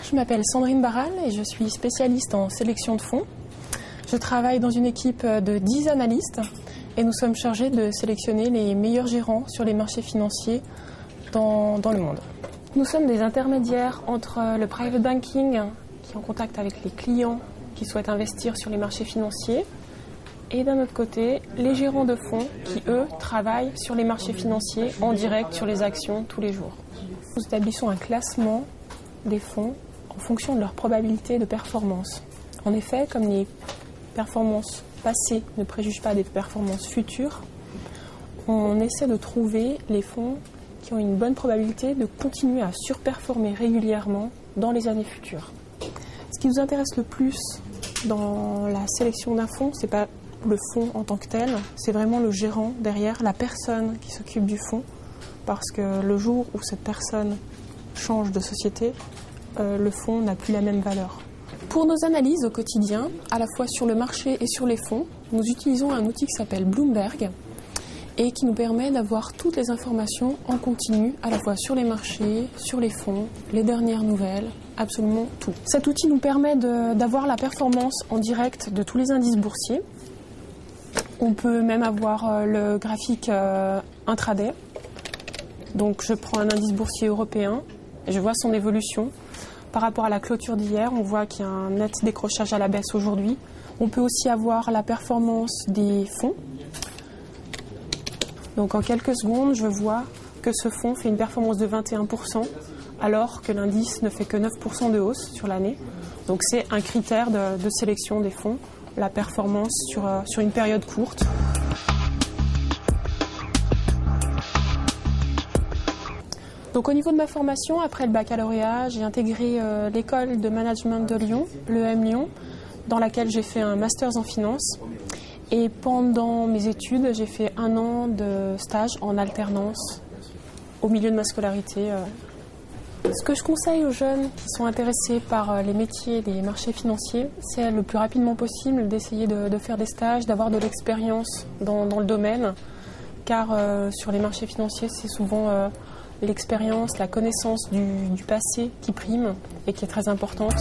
Je m'appelle Sandrine Barral et je suis spécialiste en sélection de fonds. Je travaille dans une équipe de 10 analystes et nous sommes chargés de sélectionner les meilleurs gérants sur les marchés financiers dans le monde. Nous sommes des intermédiaires entre le private banking qui est en contact avec les clients qui souhaitent investir sur les marchés financiers et d'un autre côté, les gérants de fonds qui, eux, travaillent sur les marchés financiers en direct sur les actions tous les jours. Nous établissons un classement des fonds en fonction de leur probabilité de performance. En effet, comme les performances passées ne préjugent pas des performances futures, on essaie de trouver les fonds qui ont une bonne probabilité de continuer à surperformer régulièrement dans les années futures. Ce qui nous intéresse le plus dans la sélection d'un fonds, ce n'est pas le fonds en tant que tel, c'est vraiment le gérant derrière, la personne qui s'occupe du fonds, parce que le jour où cette personne change de société, le fonds n'a plus la même valeur. Pour nos analyses au quotidien, à la fois sur le marché et sur les fonds, nous utilisons un outil qui s'appelle Bloomberg et qui nous permet d'avoir toutes les informations en continu, à la fois sur les marchés, sur les fonds, les dernières nouvelles, absolument tout. Cet outil nous permet d'avoir la performance en direct de tous les indices boursiers. On peut même avoir le graphique intraday. Donc je prends un indice boursier européen et je vois son évolution. Par rapport à la clôture d'hier, on voit qu'il y a un net décrochage à la baisse aujourd'hui. On peut aussi avoir la performance des fonds. Donc en quelques secondes, je vois que ce fonds fait une performance de 21%, alors que l'indice ne fait que 9% de hausse sur l'année. Donc c'est un critère de sélection des fonds, la performance sur une période courte. Donc au niveau de ma formation, après le baccalauréat, j'ai intégré l'école de management de Lyon, l'EM Lyon, dans laquelle j'ai fait un master en finance. Et pendant mes études, j'ai fait 1 an de stage en alternance au milieu de ma scolarité. Ce que je conseille aux jeunes qui sont intéressés par les métiers des marchés financiers, c'est le plus rapidement possible d'essayer de faire des stages, d'avoir de l'expérience dans le domaine, car sur les marchés financiers, c'est souvent l'expérience, la connaissance du passé qui prime et qui est très importante.